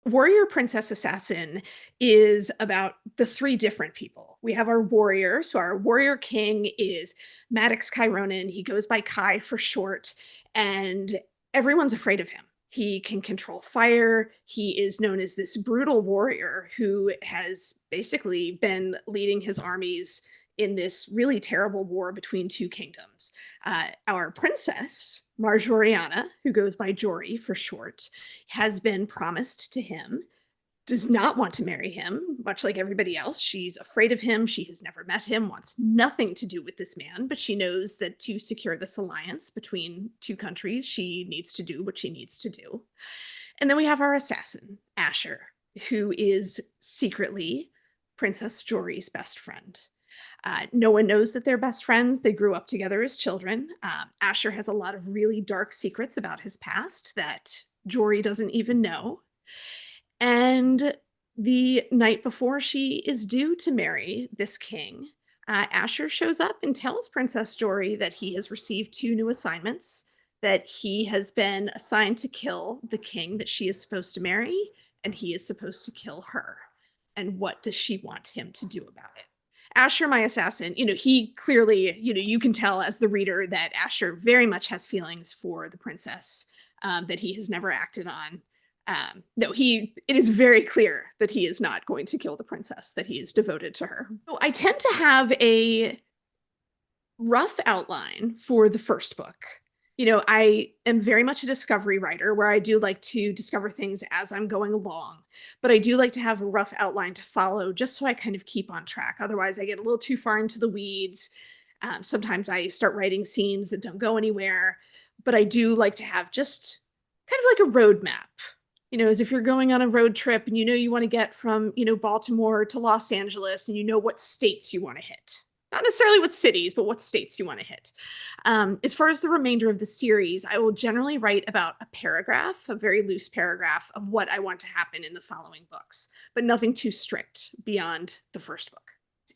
Warrior Princess Assassin is about the three different people. We have our warrior. So our warrior king is Maddox Chironin. He goes by Kai for short, and everyone's afraid of him. He can control fire. He is known as this brutal warrior who has basically been leading his armies in this really terrible war between two kingdoms. Our princess, Marjoriana, who goes by Jory for short, has been promised to him, does not want to marry him, much like everybody else. She's afraid of him. She has never met him, wants nothing to do with this man, but she knows that to secure this alliance between two countries, she needs to do what she needs to do. And then we have our assassin, Asher, who is secretly Princess Jory's best friend. No one knows that they're best friends. They grew up together as children. Asher has a lot of really dark secrets about his past that Jory doesn't even know. And the night before she is due to marry this king, Asher shows up and tells Princess Jory that he has received two new assignments, that he has been assigned to kill the king that she is supposed to marry, and he is supposed to kill her. And what does she want him to do about it? Asher, my assassin, he clearly, you can tell as the reader that Asher very much has feelings for the princess that he has never acted on. No, it is very clear that he is not going to kill the princess, that he is devoted to her. So I tend to have a rough outline for the first book. I am very much a discovery writer where I do like to discover things as I'm going along, but I do like to have a rough outline to follow just so I kind of keep on track. Otherwise, I get a little too far into the weeds. Sometimes I start writing scenes that don't go anywhere, but I do like to have just kind of like a roadmap. As if you're going on a road trip and you want to get from, Baltimore to Los Angeles and you know what states you want to hit. Not necessarily what cities, but what states you want to hit. As far as the remainder of the series, I will generally write about a paragraph, a very loose paragraph of what I want to happen in the following books, but nothing too strict beyond the first book.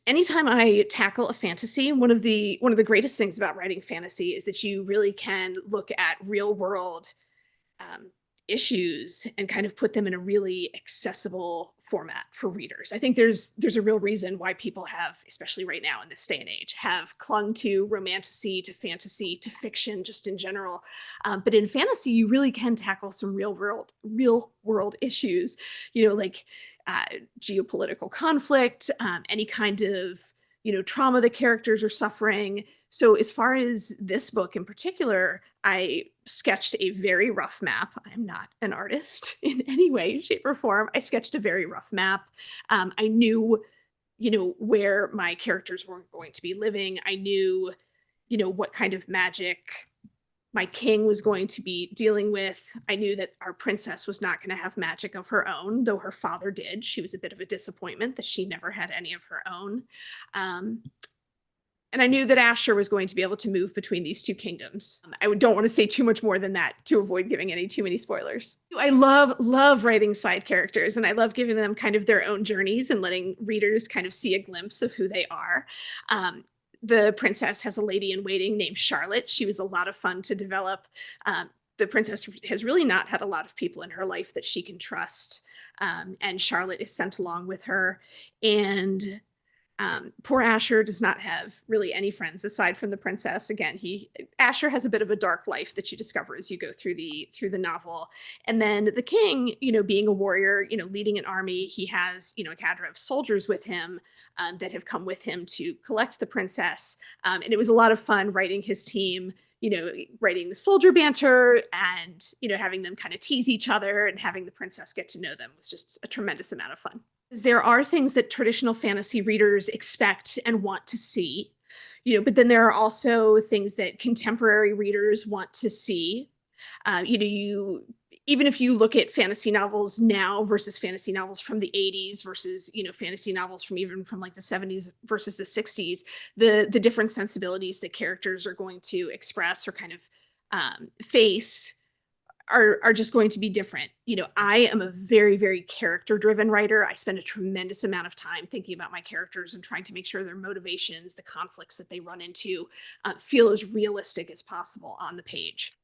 Anytime I tackle a fantasy, one of the greatest things about writing fantasy is that you really can look at real world issues and kind of put them in a really accessible format for readers. I think there's a real reason why people have, especially right now in this day and age, have clung to romantasy, to fantasy, to fiction just in general. But in fantasy, you really can tackle some real world issues, like geopolitical conflict, any kind of trauma the characters are suffering. So as far as this book in particular, I sketched a very rough map. I'm not an artist in any way, shape, or form. I sketched a very rough map. I knew, where my characters were going to be living. I knew, what kind of magic my king was going to be dealing with. I knew that our princess was not going to have magic of her own, though her father did. She was a bit of a disappointment that she never had any of her own. And I knew that Asher was going to be able to move between these two kingdoms. I don't want to say too much more than that to avoid giving too many spoilers. I love writing side characters, and I love giving them kind of their own journeys and letting readers kind of see a glimpse of who they are. The princess has a lady in waiting named Charlotte. She was a lot of fun to develop. The princess has really not had a lot of people in her life that she can trust. And Charlotte is sent along with her. And poor Asher does not have really any friends aside from the princess. Again, Asher has a bit of a dark life that you discover as you go through the novel. And then the king, being a warrior, leading an army, he has, a cadre of soldiers with him that have come with him to collect the princess. And it was a lot of fun writing his team, writing the soldier banter and, having them kind of tease each other and having the princess get to know them was just a tremendous amount of fun. There are things that traditional fantasy readers expect and want to see, but then there are also things that contemporary readers want to see. Even if you look at fantasy novels now versus fantasy novels from the 80s versus, fantasy novels from like the 70s versus the 60s, the different sensibilities that characters are going to express or kind of face are just going to be different. I am a very, very character-driven writer. I spend a tremendous amount of time thinking about my characters and trying to make sure their motivations, the conflicts that they run into, feel as realistic as possible on the page.